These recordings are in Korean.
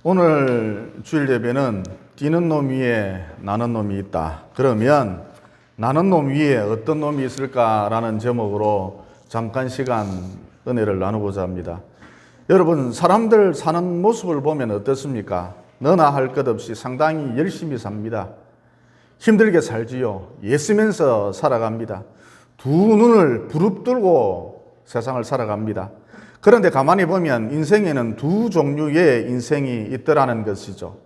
오늘 주일 예배는 뛰는 놈 위에 나는 놈이 있다. 그러면 나는 놈 위에 어떤 놈이 있을까라는 제목으로 잠깐 시간 은혜를 나누고자 합니다. 여러분, 사람들 사는 모습을 보면 어떻습니까? 너나 할 것 없이 상당히 열심히 삽니다. 힘들게 살지요. 애쓰면서 살아갑니다. 두 눈을 부릅뜨고 세상을 살아갑니다. 그런데 가만히 보면 인생에는 두 종류의 인생이 있더라는 것이죠.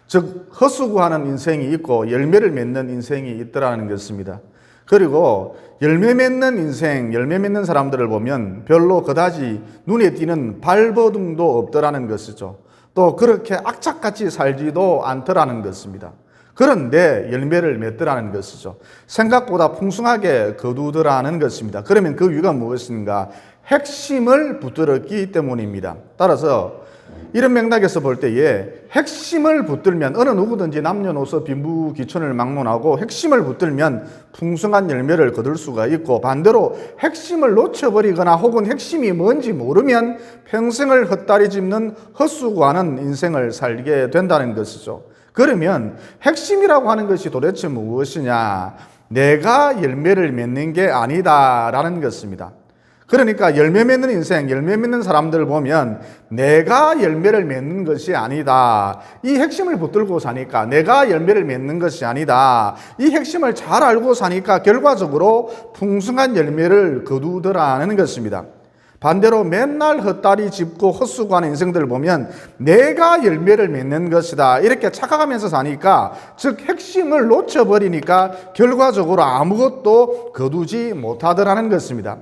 즉 헛수고하는 인생이 있고 열매를 맺는 인생이 있더라는 것입니다. 그리고 열매 맺는 인생, 열매 맺는 사람들을 보면 별로 그다지 눈에 띄는 발버둥도 없더라는 것이죠. 또 그렇게 악착같이 살지도 않더라는 것입니다. 그런데 열매를 맺더라는 것이죠. 생각보다 풍성하게 거두더라는 것입니다. 그러면 그 이유가 무엇인가? 핵심을 붙들었기 때문입니다. 따라서 이런 맥락에서 볼 때에 핵심을 붙들면 어느 누구든지 남녀노소 빈부귀천을 막론하고 핵심을 붙들면 풍성한 열매를 거둘 수가 있고, 반대로 핵심을 놓쳐버리거나 혹은 핵심이 뭔지 모르면 평생을 헛다리 짚는 헛수고하는 인생을 살게 된다는 것이죠. 그러면 핵심이라고 하는 것이 도대체 무엇이냐? 내가 열매를 맺는 게 아니다라는 것입니다. 그러니까 열매 맺는 인생, 열매 맺는 사람들을 보면 내가 열매를 맺는 것이 아니다. 이 핵심을 붙들고 사니까 내가 열매를 맺는 것이 아니다. 이 핵심을 잘 알고 사니까 결과적으로 풍성한 열매를 거두더라는 것입니다. 반대로 맨날 헛다리 짚고 헛수고하는 인생들을 보면 내가 열매를 맺는 것이다, 이렇게 착각하면서 사니까, 즉 핵심을 놓쳐버리니까 결과적으로 아무것도 거두지 못하더라는 것입니다.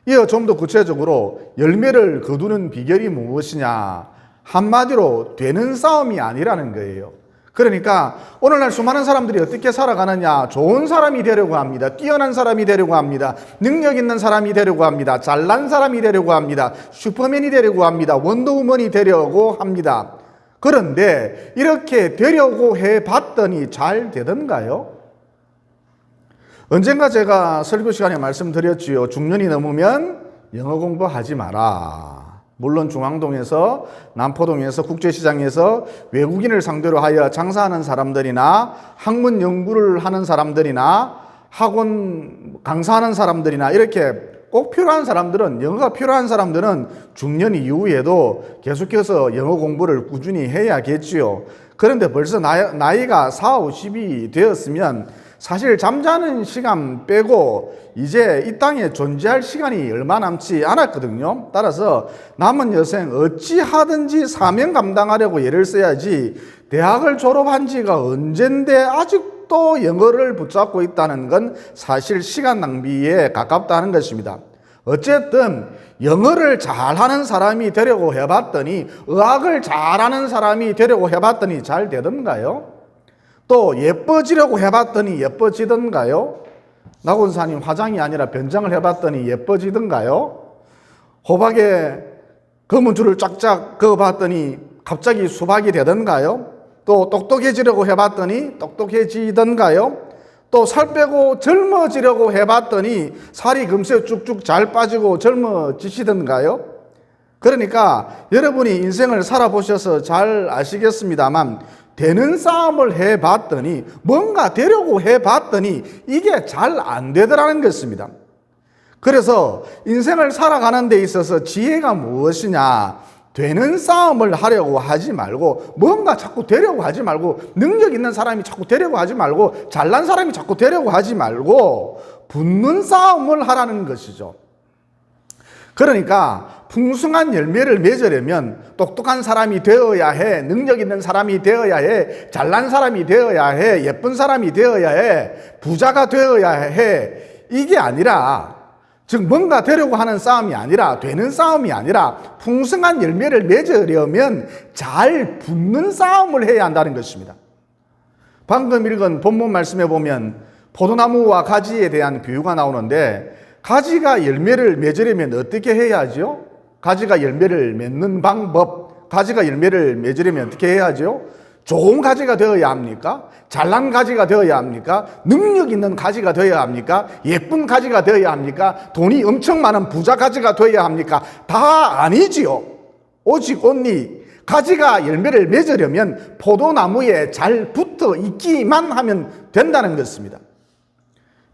이어 좀 더 구체적으로 열매를 거두는 비결이 무엇이냐? 한마디로 되는 싸움이 아니라는 거예요. 그러니까 오늘날 수많은 사람들이 어떻게 살아가느냐? 좋은 사람이 되려고 합니다. 뛰어난 사람이 되려고 합니다. 능력 있는 사람이 되려고 합니다. 잘난 사람이 되려고 합니다. 슈퍼맨이 되려고 합니다. 원더우먼이 되려고 합니다. 그런데 이렇게 되려고 해봤더니 잘 되던가요? 언젠가 제가 설교 시간에 말씀드렸지요. 중년이 넘으면 영어 공부하지 마라. 물론 중앙동에서, 남포동에서, 국제시장에서 외국인을 상대로 하여 장사하는 사람들이나 학문 연구를 하는 사람들이나 학원 강사하는 사람들이나 이렇게 꼭 필요한 사람들은, 영어가 필요한 사람들은 중년 이후에도 계속해서 영어 공부를 꾸준히 해야겠지요. 그런데 벌써 나이가 40, 50이 되었으면 사실 잠자는 시간 빼고 이제 이 땅에 존재할 시간이 얼마 남지 않았거든요. 따라서 남은 여생 어찌하든지 사명 감당하려고 애를 써야지, 대학을 졸업한 지가 언젠데 아직도 영어를 붙잡고 있다는 건 사실 시간 낭비에 가깝다는 것입니다. 어쨌든 영어를 잘하는 사람이 되려고 해봤더니, 의학을 잘하는 사람이 되려고 해봤더니 잘 되던가요? 또 예뻐지려고 해봤더니 예뻐지던가요? 나곤사님 화장이 아니라 변장을 해봤더니 예뻐지던가요? 호박에 검은 줄을 쫙쫙 그어봤더니 갑자기 수박이 되던가요? 또 똑똑해지려고 해봤더니 똑똑해지던가요? 또 살 빼고 젊어지려고 해봤더니 살이 금세 쭉쭉 잘 빠지고 젊어지시던가요? 그러니까 여러분이 인생을 살아보셔서 잘 아시겠습니다만, 되는 싸움을 해봤더니, 뭔가 되려고 해봤더니 이게 잘 안 되더라는 것입니다. 그래서 인생을 살아가는 데 있어서 지혜가 무엇이냐? 되는 싸움을 하려고 하지 말고, 뭔가 자꾸 되려고 하지 말고, 능력 있는 사람이 자꾸 되려고 하지 말고, 잘난 사람이 자꾸 되려고 하지 말고 붙는 싸움을 하라는 것이죠. 그러니까 풍성한 열매를 맺으려면 똑똑한 사람이 되어야 해, 능력 있는 사람이 되어야 해, 잘난 사람이 되어야 해, 예쁜 사람이 되어야 해, 부자가 되어야 해, 이게 아니라, 즉 뭔가 되려고 하는 싸움이 아니라, 되는 싸움이 아니라 풍성한 열매를 맺으려면 잘 붙는 싸움을 해야 한다는 것입니다. 방금 읽은 본문 말씀에 보면 포도나무와 가지에 대한 비유가 나오는데, 가지가 열매를 맺으려면 어떻게 해야 하죠? 가지가 열매를 맺는 방법, 가지가 열매를 맺으려면 어떻게 해야 하죠? 좋은 가지가 되어야 합니까? 잘난 가지가 되어야 합니까? 능력 있는 가지가 되어야 합니까? 예쁜 가지가 되어야 합니까? 돈이 엄청 많은 부자 가지가 되어야 합니까? 다 아니지요. 오직 언니 가지가 열매를 맺으려면 포도나무에 잘 붙어 있기만 하면 된다는 것입니다.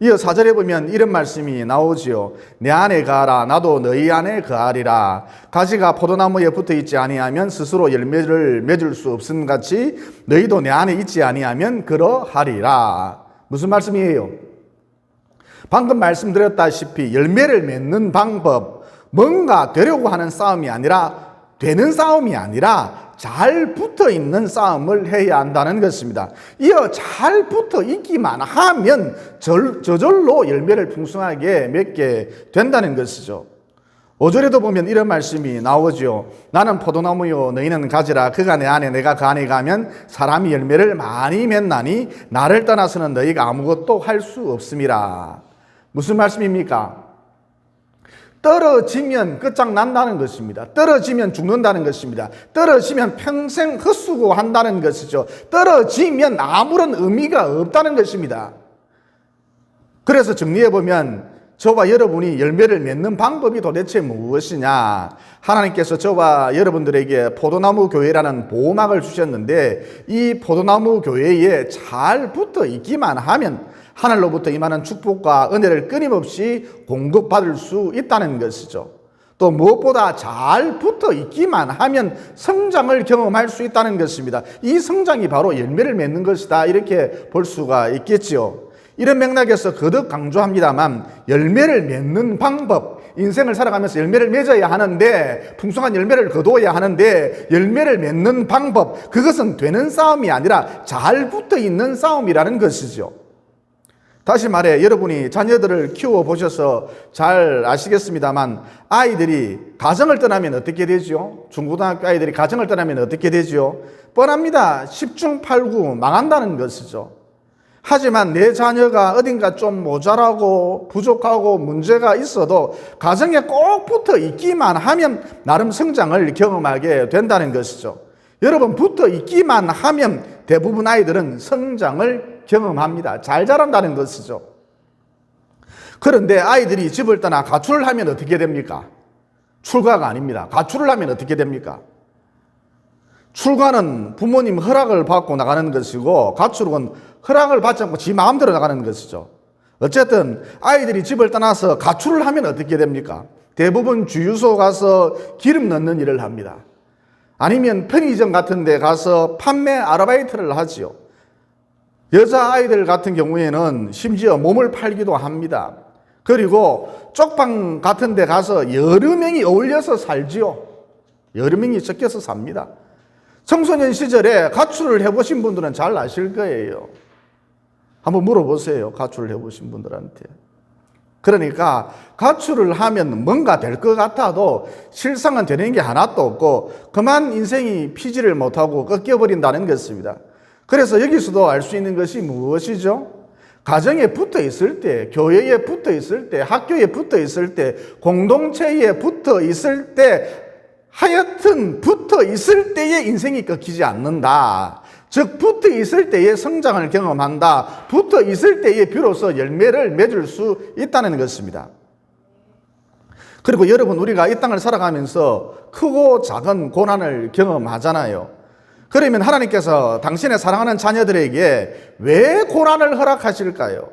이어 4절에 보면 이런 말씀이 나오지요. 내 안에 거하라 나도 너희 안에 거하리라. 가지가 포도나무에 붙어 있지 아니하면 스스로 열매를 맺을 수 없음 같이 너희도 내 안에 있지 아니하면 그러하리라. 무슨 말씀이에요? 방금 말씀드렸다시피 열매를 맺는 방법, 뭔가 되려고 하는 싸움이 아니라 되는 싸움이 아니라 잘 붙어 있는 싸움을 해야 한다는 것입니다. 이어 잘 붙어 있기만 하면 저절로 열매를 풍성하게 맺게 된다는 것이죠. 5절에도 보면 이런 말씀이 나오죠. 나는 포도나무요 너희는 가지라. 그가 내 안에 내가 그 안에 가면 사람이 열매를 많이 맺나니 나를 떠나서는 너희가 아무것도 할 수 없음이라. 무슨 말씀입니까? 떨어지면 끝장난다는 것입니다. 떨어지면 죽는다는 것입니다. 떨어지면 평생 헛수고한다는 것이죠. 떨어지면 아무런 의미가 없다는 것입니다. 그래서 정리해보면 저와 여러분이 열매를 맺는 방법이 도대체 무엇이냐? 하나님께서 저와 여러분들에게 포도나무 교회라는 보호막을 주셨는데 이 포도나무 교회에 잘 붙어 있기만 하면 하늘로부터 임하는 축복과 은혜를 끊임없이 공급받을 수 있다는 것이죠. 또 무엇보다 잘 붙어 있기만 하면 성장을 경험할 수 있다는 것입니다. 이 성장이 바로 열매를 맺는 것이다 이렇게 볼 수가 있겠지요. 이런 맥락에서 거듭 강조합니다만 열매를 맺는 방법, 인생을 살아가면서 열매를 맺어야 하는데 풍성한 열매를 거두어야 하는데 열매를 맺는 방법, 그것은 되는 싸움이 아니라 잘 붙어 있는 싸움이라는 것이죠. 다시 말해 여러분이 자녀들을 키워보셔서 잘 아시겠습니다만 아이들이 가정을 떠나면 어떻게 되죠? 중고등학교 아이들이 가정을 떠나면 어떻게 되죠? 뻔합니다. 10중 8구 망한다는 것이죠. 하지만 내 자녀가 어딘가 좀 모자라고 부족하고 문제가 있어도 가정에 꼭 붙어 있기만 하면 나름 성장을 경험하게 된다는 것이죠. 여러분 붙어 있기만 하면 대부분 아이들은 성장을 경험합니다. 잘 자란다는 것이죠. 그런데 아이들이 집을 떠나 가출을 하면 어떻게 됩니까? 출가가 아닙니다. 가출을 하면 어떻게 됩니까? 출가는 부모님 허락을 받고 나가는 것이고 가출은 허락을 받지 않고 지 마음대로 나가는 것이죠. 어쨌든 아이들이 집을 떠나서 가출을 하면 어떻게 됩니까? 대부분 주유소 가서 기름 넣는 일을 합니다. 아니면 편의점 같은 데 가서 판매 아르바이트를 하지요. 여자아이들 같은 경우에는 심지어 몸을 팔기도 합니다. 그리고 쪽방 같은 데 가서 여러 명이 어울려서 살지요. 여러 명이 섞여서 삽니다. 청소년 시절에 가출을 해보신 분들은 잘 아실 거예요. 한번 물어보세요. 가출을 해보신 분들한테. 그러니까 가출을 하면 뭔가 될 것 같아도 실상은 되는 게 하나도 없고 그만 인생이 피지를 못하고 꺾여버린다는 것입니다. 그래서 여기서도 알 수 있는 것이 무엇이죠? 가정에 붙어 있을 때, 교회에 붙어 있을 때, 학교에 붙어 있을 때, 공동체에 붙어 있을 때, 하여튼 붙어 있을 때에 인생이 꺾이지 않는다. 즉 붙어 있을 때에 성장을 경험한다. 붙어 있을 때에 비로소 열매를 맺을 수 있다는 것입니다. 그리고 여러분 우리가 이 땅을 살아가면서 크고 작은 고난을 경험하잖아요. 그러면 하나님께서 당신의 사랑하는 자녀들에게 왜 고난을 허락하실까요?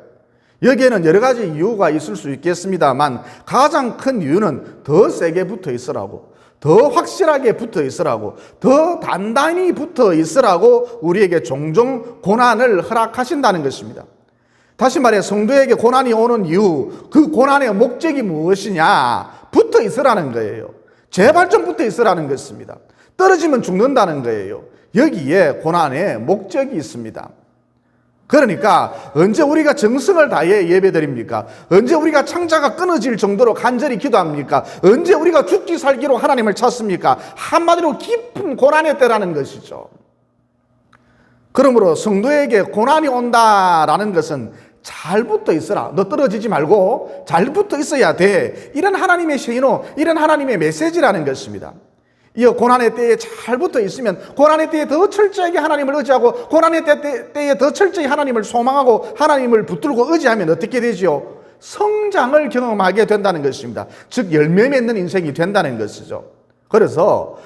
여기에는 여러 가지 이유가 있을 수 있겠습니다만 가장 큰 이유는 더 세게 붙어 있으라고, 더 확실하게 붙어 있으라고, 더 단단히 붙어 있으라고 우리에게 종종 고난을 허락하신다는 것입니다. 다시 말해 성도에게 고난이 오는 이유, 그 고난의 목적이 무엇이냐? 붙어 있으라는 거예요. 제발 좀 붙어 있으라는 것입니다. 떨어지면 죽는다는 거예요. 여기에 고난의 목적이 있습니다. 그러니까 언제 우리가 정성을 다해 예배드립니까? 언제 우리가 창자가 끊어질 정도로 간절히 기도합니까? 언제 우리가 죽기 살기로 하나님을 찾습니까? 한마디로 깊은 고난의 때라는 것이죠. 그러므로 성도에게 고난이 온다라는 것은 잘 붙어 있어라. 너 떨어지지 말고 잘 붙어 있어야 돼. 이런 하나님의 신호, 이런 하나님의 메시지라는 것입니다. 이어 고난의 때에 잘 붙어 있으면 고난의 때에 더 철저하게 하나님을 의지하고 고난의 때에 더 철저히 하나님을 소망하고 하나님을 붙들고 의지하면 어떻게 되지요? 성장을 경험하게 된다는 것입니다. 즉 열매 맺는 인생이 된다는 것이죠. 그래서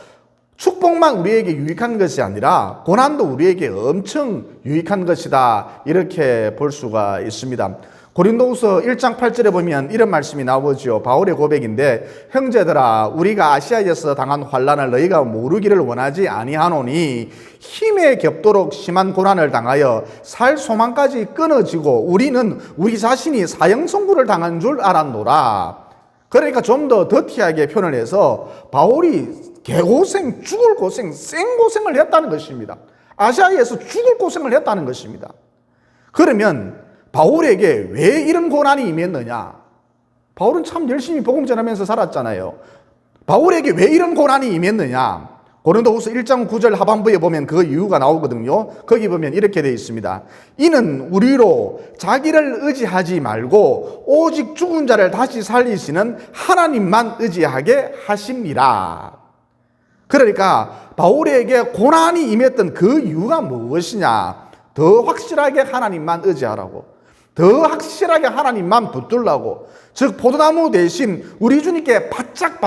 축복만 우리에게 유익한 것이 아니라 고난도 우리에게 엄청 유익한 것이다. 이렇게 볼 수가 있습니다. 고린도후서 1장 8절에 보면 이런 말씀이 나오죠. 바울의 고백인데, 형제들아 우리가 아시아에서 당한 환난을 너희가 모르기를 원하지 아니하노니 힘에 겹도록 심한 고난을 당하여 살 소망까지 끊어지고 우리는 우리 자신이 사형선고를 당한 줄 알았노라. 그러니까 좀 더 더티하게 표현을 해서 바울이 개고생, 죽을 고생, 생고생을 했다는 것입니다. 아시아에서 죽을 고생을 했다는 것입니다. 그러면 바울에게 왜 이런 고난이 임했느냐? 바울은 참 열심히 복음 전하면서 살았잖아요. 바울에게 왜 이런 고난이 임했느냐? 고린도후서 1장 9절 하반부에 보면 그 이유가 나오거든요. 거기 보면 이렇게 되어 있습니다. 이는 우리로 자기를 의지하지 말고 오직 죽은 자를 다시 살리시는 하나님만 의지하게 하심이라. 그러니까 바울에게 고난이 임했던 그 이유가 무엇이냐? 더 확실하게 하나님만 의지하라고, 더 확실하게 하나님만 붙들라고, 즉 포도나무 대신 우리 주님께 바짝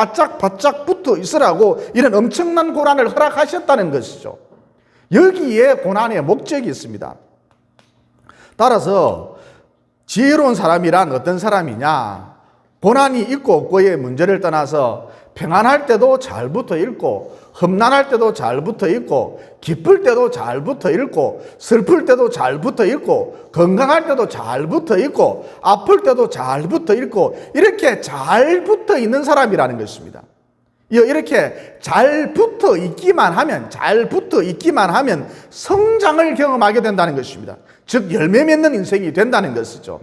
붙어 있으라고 이런 엄청난 고난을 허락하셨다는 것이죠. 여기에 고난의 목적이 있습니다. 따라서 지혜로운 사람이란 어떤 사람이냐? 고난이 있고 없고의 문제를 떠나서 평안할 때도 잘 붙어 있고, 험난할 때도 잘 붙어 있고, 기쁠 때도 잘 붙어 있고, 슬플 때도 잘 붙어 있고, 건강할 때도 잘 붙어 있고, 아플 때도 잘 붙어 있고, 이렇게 잘 붙어 있는 사람이라는 것입니다. 이렇게 잘 붙어 있기만 하면 성장을 경험하게 된다는 것입니다. 즉 열매 맺는 인생이 된다는 것이죠.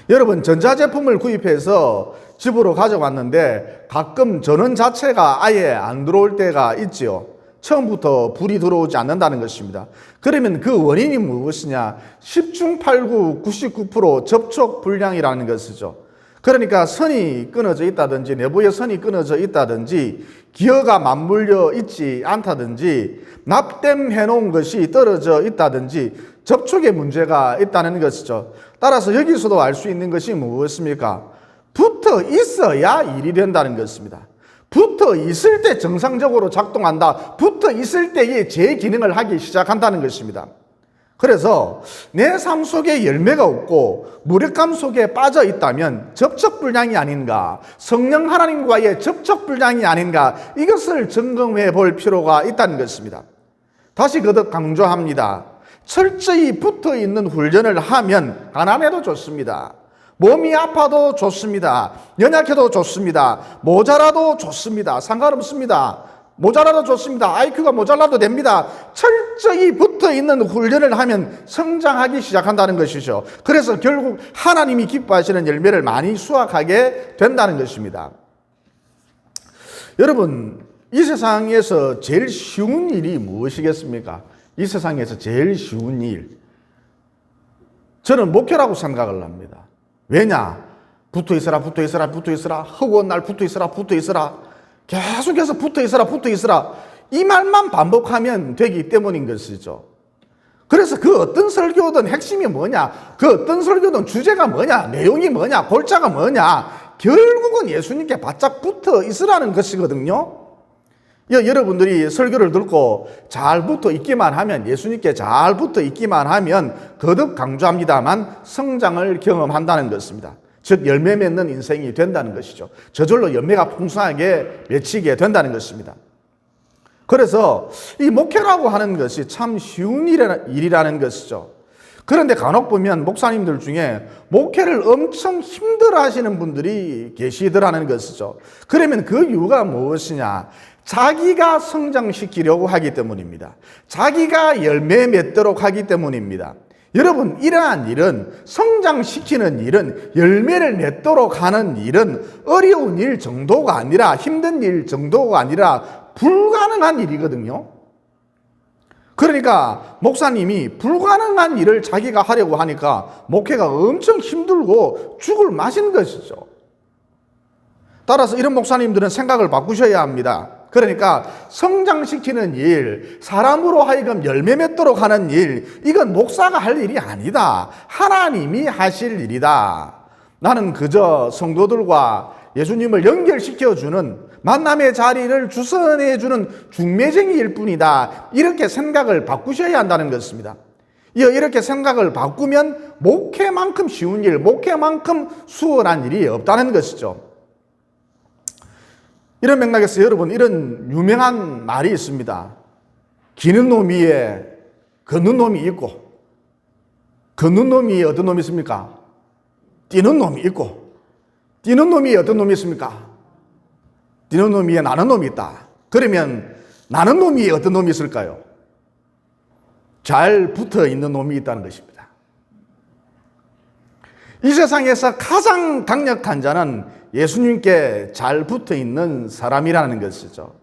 여러분, 전자제품을 구입해서 집으로 가져왔는데 가끔 전원 자체가 아예 안 들어올 때가 있지요. 처음부터 불이 들어오지 않는다는 것입니다. 그러면 그 원인이 무엇이냐? 10중 8구 99% 접촉 불량이라는 것이죠. 그러니까 선이 끊어져 있다든지, 내부의 선이 끊어져 있다든지, 기어가 맞물려 있지 않다든지, 납땜해 놓은 것이 떨어져 있다든지, 접촉에 문제가 있다는 것이죠. 따라서 여기서도 알 수 있는 것이 무엇입니까? 붙어 있어야 일이 된다는 것입니다. 붙어 있을 때 정상적으로 작동한다. 붙어 있을 때의 제 기능을 하기 시작한다는 것입니다. 그래서 내 삶 속에 열매가 없고 무력감 속에 빠져 있다면 접촉불량이 아닌가, 성령 하나님과의 접촉불량이 아닌가, 이것을 점검해 볼 필요가 있다는 것입니다. 다시 거듭 강조합니다. 철저히 붙어 있는 훈련을 하면 가난해도 좋습니다. 몸이 아파도 좋습니다. 연약해도 좋습니다. 모자라도 좋습니다. 상관없습니다. 모자라도 좋습니다. IQ가 모자라도 됩니다. 철저히 붙어 있는 훈련을 하면 성장하기 시작한다는 것이죠. 그래서 결국 하나님이 기뻐하시는 열매를 많이 수확하게 된다는 것입니다. 여러분, 이 세상에서 제일 쉬운 일이 무엇이겠습니까? 이 세상에서 제일 쉬운 일, 저는 목회라고 생각을 합니다. 왜냐? 붙어 있어라. 허구한 날 붙어 있어라. 계속해서 붙어 있어라. 이 말만 반복하면 되기 때문인 것이죠. 그래서 그 어떤 설교든 핵심이 뭐냐? 그 어떤 설교든 주제가 뭐냐? 내용이 뭐냐? 골자가 뭐냐? 결국은 예수님께 바짝 붙어 있으라는 것이거든요. 여러분들이 설교를 듣고 잘 붙어 있기만 하면, 예수님께 잘 붙어 있기만 하면 거듭 강조합니다만 성장을 경험한다는 것입니다. 즉 열매 맺는 인생이 된다는 것이죠. 저절로 열매가 풍성하게 맺히게 된다는 것입니다. 그래서 이 목회라고 하는 것이 참 쉬운 일이라는 것이죠. 그런데 간혹 보면 목사님들 중에 목회를 엄청 힘들어 하시는 분들이 계시더라는 것이죠. 그러면 그 이유가 무엇이냐? 자기가 성장시키려고 하기 때문입니다. 자기가 열매 맺도록 하기 때문입니다. 여러분, 이러한 일은, 성장시키는 일은, 열매를 맺도록 하는 일은 어려운 일 정도가 아니라, 힘든 일 정도가 아니라 불가능한 일이거든요. 그러니까 목사님이 불가능한 일을 자기가 하려고 하니까 목회가 엄청 힘들고 죽을 맛인 것이죠. 따라서 이런 목사님들은 생각을 바꾸셔야 합니다. 그러니까 성장시키는 일, 사람으로 하여금 열매 맺도록 하는 일, 이건 목사가 할 일이 아니다. 하나님이 하실 일이다. 나는 그저 성도들과 예수님을 연결시켜주는, 만남의 자리를 주선해 주는 중매쟁이일 뿐이다. 이렇게 생각을 바꾸셔야 한다는 것입니다. 이렇게 생각을 바꾸면 목회만큼 쉬운 일, 목회만큼 수월한 일이 없다는 것이죠. 이런 맥락에서 여러분, 이런 유명한 말이 있습니다. 기는 놈 위에 걷는 놈이 있고, 걷는 놈이 어떤 놈이 있습니까? 뛰는 놈이 있고, 뛰는 놈이 어떤 놈이 있습니까? 뛰는 놈 위에 나는 놈이 있다. 그러면 나는 놈이 어떤 놈이 있을까요? 잘 붙어 있는 놈이 있다는 것입니다. 이 세상에서 가장 강력한 자는 예수님께 잘 붙어 있는 사람이라는 것이죠.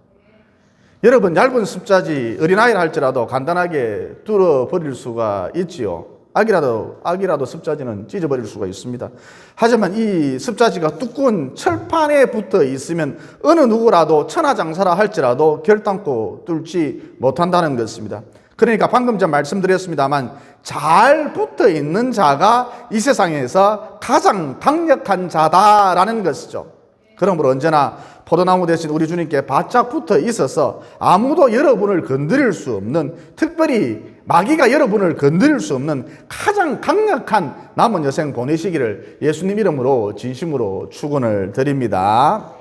여러분, 얇은 습자지 어린아이를 할지라도 간단하게 뚫어버릴 수가 있지요. 악이라도 습자지는 찢어버릴 수가 있습니다. 하지만 이 습자지가 두꺼운 철판에 붙어 있으면 어느 누구라도 천하장사라 할지라도 결단코 뚫지 못한다는 것입니다. 그러니까 방금 전 말씀드렸습니다만 잘 붙어 있는 자가 이 세상에서 가장 강력한 자다라는 것이죠. 그러므로 언제나 포도나무 대신 우리 주님께 바짝 붙어 있어서 아무도 여러분을 건드릴 수 없는, 특별히 마귀가 여러분을 건드릴 수 없는 가장 강력한 남은 여생 보내시기를 예수님 이름으로 진심으로 축원을 드립니다.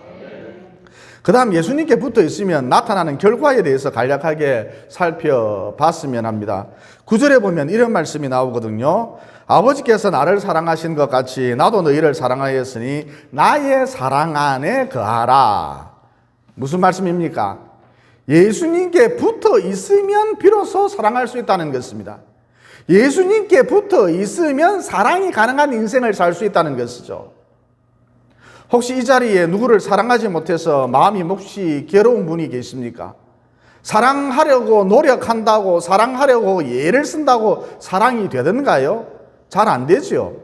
그 다음 예수님께 붙어 있으면 나타나는 결과에 대해서 간략하게 살펴봤으면 합니다. 9절에 보면 이런 말씀이 나오거든요. 아버지께서 나를 사랑하신 것 같이 나도 너희를 사랑하였으니 나의 사랑 안에 거하라. 무슨 말씀입니까? 예수님께 붙어 있으면 비로소 사랑할 수 있다는 것입니다. 예수님께 붙어 있으면 사랑이 가능한 인생을 살 수 있다는 것이죠. 혹시 이 자리에 누구를 사랑하지 못해서 마음이 몹시 괴로운 분이 계십니까? 사랑하려고 노력한다고, 사랑하려고 애를 쓴다고 사랑이 되던가요? 잘 안 되죠.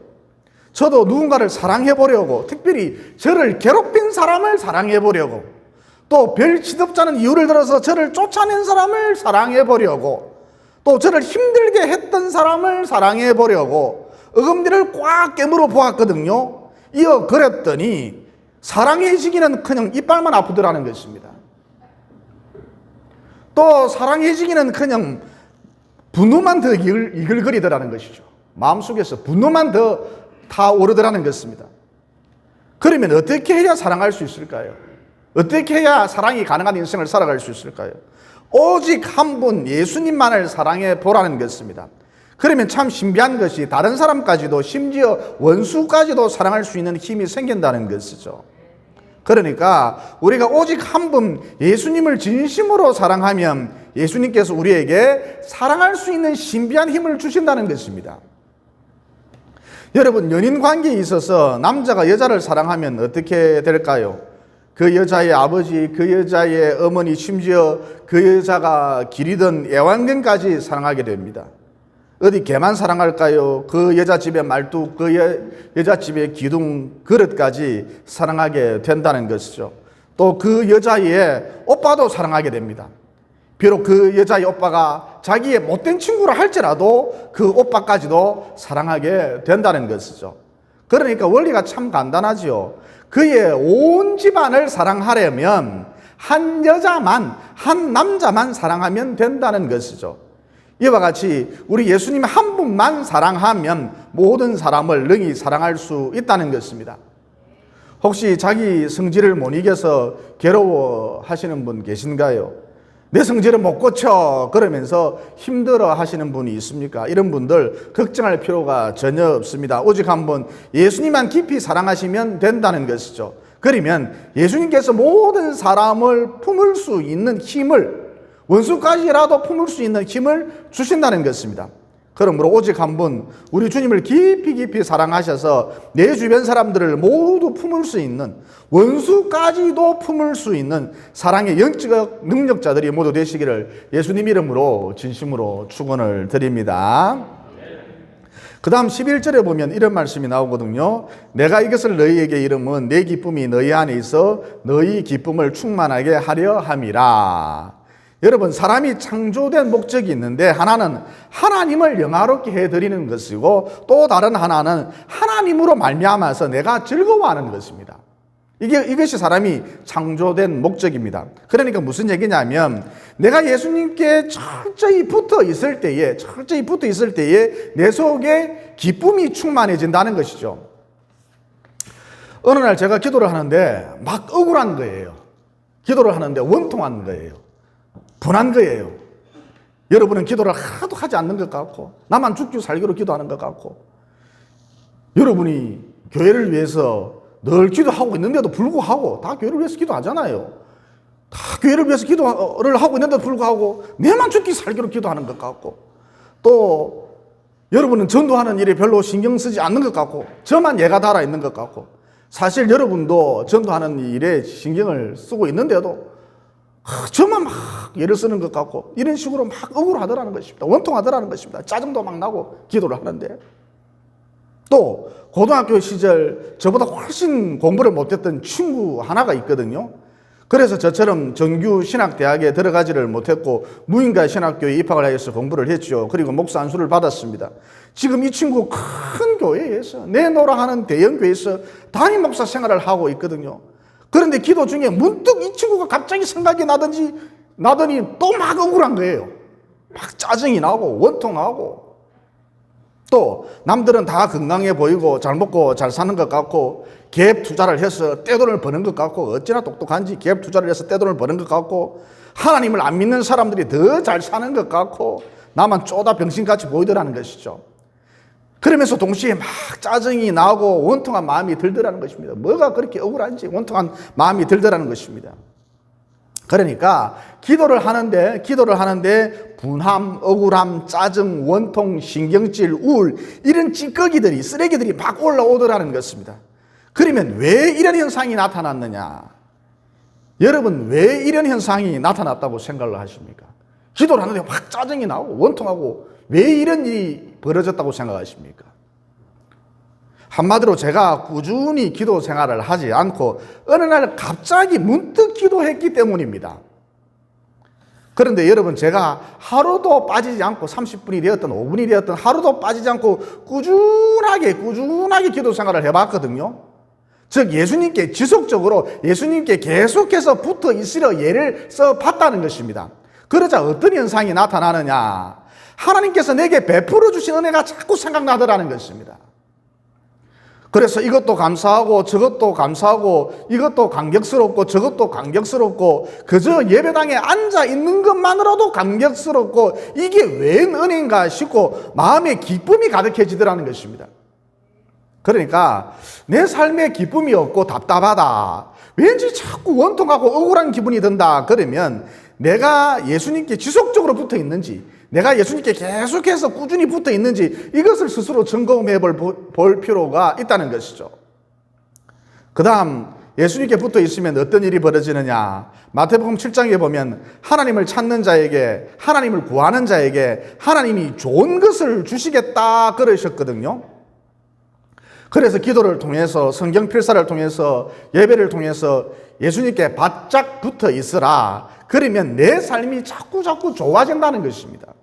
저도 누군가를 사랑해 보려고, 특별히 저를 괴롭힌 사람을 사랑해 보려고, 또 별 시덥잖은 이유를 들어서 저를 쫓아낸 사람을 사랑해 보려고, 또 저를 힘들게 했던 사람을 사랑해 보려고 어금니를 꽉 깨물어 보았거든요. 그랬더니 사랑해지기는 그냥 이빨만 아프더라는 것입니다. 또 사랑해지기는 그냥 분노만 더 이글거리더라는 것이죠. 마음속에서 분노만 더 타오르더라는 것입니다. 그러면 어떻게 해야 사랑할 수 있을까요? 어떻게 해야 사랑이 가능한 인생을 살아갈 수 있을까요? 오직 한 분 예수님만을 사랑해 보라는 것입니다. 그러면 참 신비한 것이 다른 사람까지도, 심지어 원수까지도 사랑할 수 있는 힘이 생긴다는 것이죠. 그러니까 우리가 오직 한 분 예수님을 진심으로 사랑하면 예수님께서 우리에게 사랑할 수 있는 신비한 힘을 주신다는 것입니다. 여러분, 연인 관계에 있어서 남자가 여자를 사랑하면 어떻게 될까요? 그 여자의 아버지, 그 여자의 어머니, 심지어 그 여자가 기리던 애완견까지 사랑하게 됩니다. 어디 개만 사랑할까요? 그 여자 집의 말뚝, 그 여자 집의 기둥, 그릇까지 사랑하게 된다는 것이죠. 또 그 여자의 오빠도 사랑하게 됩니다. 비록 그 여자의 오빠가 자기의 못된 친구라 할지라도 그 오빠까지도 사랑하게 된다는 것이죠. 그러니까 원리가 참 간단하지요. 그의 온 집안을 사랑하려면 한 여자만, 한 남자만 사랑하면 된다는 것이죠. 이와 같이 우리 예수님 한 분만 사랑하면 모든 사람을 능히 사랑할 수 있다는 것입니다. 혹시 자기 성질을 못 이겨서 괴로워하시는 분 계신가요? 내 성질을 못 고쳐 그러면서 힘들어 하시는 분이 있습니까? 이런 분들 걱정할 필요가 전혀 없습니다. 오직 한 분 예수님만 깊이 사랑하시면 된다는 것이죠. 그러면 예수님께서 모든 사람을 품을 수 있는 힘을, 원수까지라도 품을 수 있는 힘을 주신다는 것입니다. 그러므로 오직 한 분 우리 주님을 깊이 사랑하셔서 내 주변 사람들을 모두 품을 수 있는, 원수까지도 품을 수 있는 사랑의 영적 능력자들이 모두 되시기를 예수님 이름으로 진심으로 축원을 드립니다. 그 다음 11절에 보면 이런 말씀이 나오거든요. 내가 이것을 너희에게 이름은 내 기쁨이 너희 안에 있어 너희 기쁨을 충만하게 하려 함이라. 여러분, 사람이 창조된 목적이 있는데 하나는 하나님을 영화롭게 해드리는 것이고 또 다른 하나는 하나님으로 말미암아서 내가 즐거워하는 것입니다. 이것이 사람이 창조된 목적입니다. 그러니까 무슨 얘기냐면 내가 예수님께 철저히 붙어 있을 때에 내 속에 기쁨이 충만해진다는 것이죠. 어느 날 제가 기도를 하는데 막 억울한 거예요. 기도를 하는데 원통한 거예요. 분한 거예요. 여러분은 기도를 하도 하지 않는 것 같고 나만 죽기 살기로 기도하는 것 같고 여러분이 교회를 위해서 늘 기도하고 있는데도 불구하고 다 교회를 위해서 기도하잖아요. 다 교회를 위해서 기도를 하고 있는데도 불구하고 내만 죽기 살기로 기도하는 것 같고 또 여러분은 전도하는 일에 별로 신경 쓰지 않는 것 같고 저만 예가 달아 있는 것 같고 사실 여러분도 전도하는 일에 신경을 쓰고 있는데도 저만 막 예를 쓰는 것 같고 이런 식으로 막 억울하더라는 것입니다. 원통하더라는 것입니다. 짜증도 막 나고 기도를 하는데 또 고등학교 시절 저보다 훨씬 공부를 못했던 친구 하나가 있거든요. 그래서 저처럼 정규 신학대학에 들어가지를 못했고 무인가 신학교에 입학을 해서 공부를 했죠. 그리고 목사 안수를 받았습니다. 지금 이 친구 큰 교회에서 내노라 하는 대형 교회에서 담임 목사 생활을 하고 있거든요. 그런데 기도 중에 문득 이 친구가 갑자기 생각이 나더니 또 막 억울한 거예요. 막 짜증이 나고 원통하고 또 남들은 다 건강해 보이고 잘 먹고 잘 사는 것 같고 갭 투자를 해서 떼돈을 버는 것 같고 어찌나 똑똑한지 갭 투자를 해서 떼돈을 버는 것 같고 하나님을 안 믿는 사람들이 더 잘 사는 것 같고 나만 쪼다 병신같이 보이더라는 것이죠. 그러면서 동시에 막 짜증이 나고 원통한 마음이 들더라는 것입니다. 뭐가 그렇게 억울한지 원통한 마음이 들더라는 것입니다. 그러니까 기도를 하는데 분함, 억울함, 짜증, 원통, 신경질, 우울 이런 찌꺼기들이 쓰레기들이 막 올라오더라는 것입니다. 그러면 왜 이런 현상이 나타났느냐? 여러분 왜 이런 현상이 나타났다고 생각을 하십니까? 기도를 하는데 확 짜증이 나고 원통하고 왜 이런 일이 벌어졌다고 생각하십니까? 한마디로 제가 꾸준히 기도 생활을 하지 않고 어느 날 갑자기 문득 기도했기 때문입니다. 그런데 여러분 제가 하루도 빠지지 않고 30분이 되었든 5분이 되었든 하루도 빠지지 않고 꾸준하게 기도 생활을 해봤거든요. 즉 예수님께 지속적으로 예수님께 계속해서 붙어 있으려 예를 써봤다는 것입니다. 그러자 어떤 현상이 나타나느냐? 하나님께서 내게 베풀어 주신 은혜가 자꾸 생각나더라는 것입니다. 그래서 이것도 감사하고 저것도 감사하고 이것도 감격스럽고 저것도 감격스럽고 그저 예배당에 앉아 있는 것만으로도 감격스럽고 이게 웬 은혜인가 싶고 마음에 기쁨이 가득해지더라는 것입니다. 그러니까 내 삶에 기쁨이 없고 답답하다, 왠지 자꾸 원통하고 억울한 기분이 든다, 그러면 내가 예수님께 지속적으로 붙어 있는지, 내가 예수님께 계속해서 꾸준히 붙어 있는지 이것을 스스로 점검해 볼 필요가 있다는 것이죠. 그 다음 예수님께 붙어 있으면 어떤 일이 벌어지느냐? 마태복음 7장에 보면 하나님을 찾는 자에게, 하나님을 구하는 자에게 하나님이 좋은 것을 주시겠다 그러셨거든요. 그래서 기도를 통해서, 성경 필사를 통해서, 예배를 통해서 예수님께 바짝 붙어 있으라. 그러면 내 삶이 자꾸 좋아진다는 것입니다.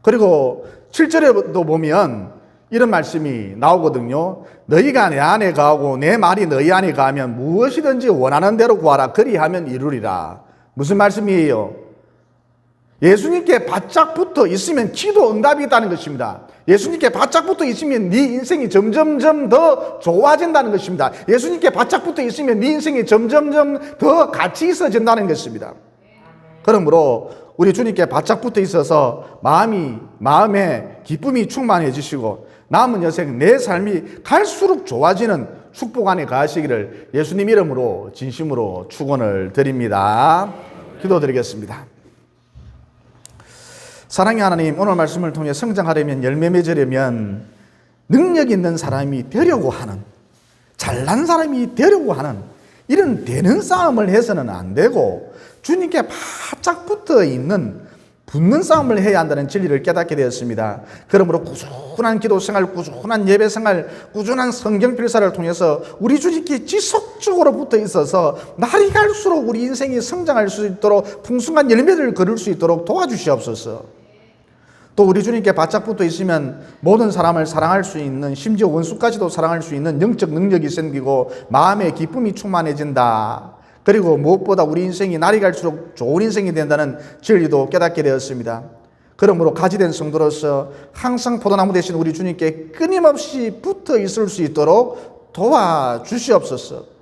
그리고 7절에도 보면 이런 말씀이 나오거든요. 너희가 내 안에 거하고 내 말이 너희 안에 거하면 무엇이든지 원하는 대로 구하라. 그리하면 이루리라. 무슨 말씀이에요? 예수님께 바짝 붙어 있으면 기도 응답이 있다는 것입니다. 예수님께 바짝 붙어 있으면 네 인생이 점점점 더 좋아진다는 것입니다. 예수님께 바짝 붙어 있으면 네 인생이 점점점 더 가치 있어진다는 것입니다. 그러므로 우리 주님께 바짝 붙어 있어서 마음에 기쁨이 충만해지시고 남은 여생 내 삶이 갈수록 좋아지는 축복 안에 가시기를 예수님 이름으로 진심으로 축원을 드립니다. 기도드리겠습니다. 사랑의 하나님, 오늘 말씀을 통해 성장하려면, 열매 맺으려면 능력 있는 사람이 되려고 하는, 잘난 사람이 되려고 하는 이런 되는 싸움을 해서는 안 되고 주님께 바짝 붙어 있는, 붙는 싸움을 해야 한다는 진리를 깨닫게 되었습니다. 그러므로 꾸준한 기도 생활, 꾸준한 예배 생활, 꾸준한 성경 필사를 통해서 우리 주님께 지속적으로 붙어 있어서 날이 갈수록 우리 인생이 성장할 수 있도록 풍성한 열매를 거둘 수 있도록 도와주시옵소서. 또 우리 주님께 바짝 붙어 있으면 모든 사람을 사랑할 수 있는, 심지어 원수까지도 사랑할 수 있는 영적 능력이 생기고 마음의 기쁨이 충만해진다. 그리고 무엇보다 우리 인생이 날이 갈수록 좋은 인생이 된다는 진리도 깨닫게 되었습니다. 그러므로 가지된 성도로서 항상 포도나무 되신 우리 주님께 끊임없이 붙어 있을 수 있도록 도와주시옵소서.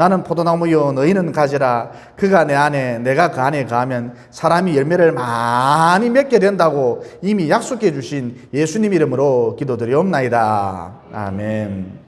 나는 포도나무여 너희는 가지라. 그가 내 안에 내가 그 안에 가면 사람이 열매를 많이 맺게 된다고 이미 약속해 주신 예수님 이름으로 기도드리옵나이다. 아멘.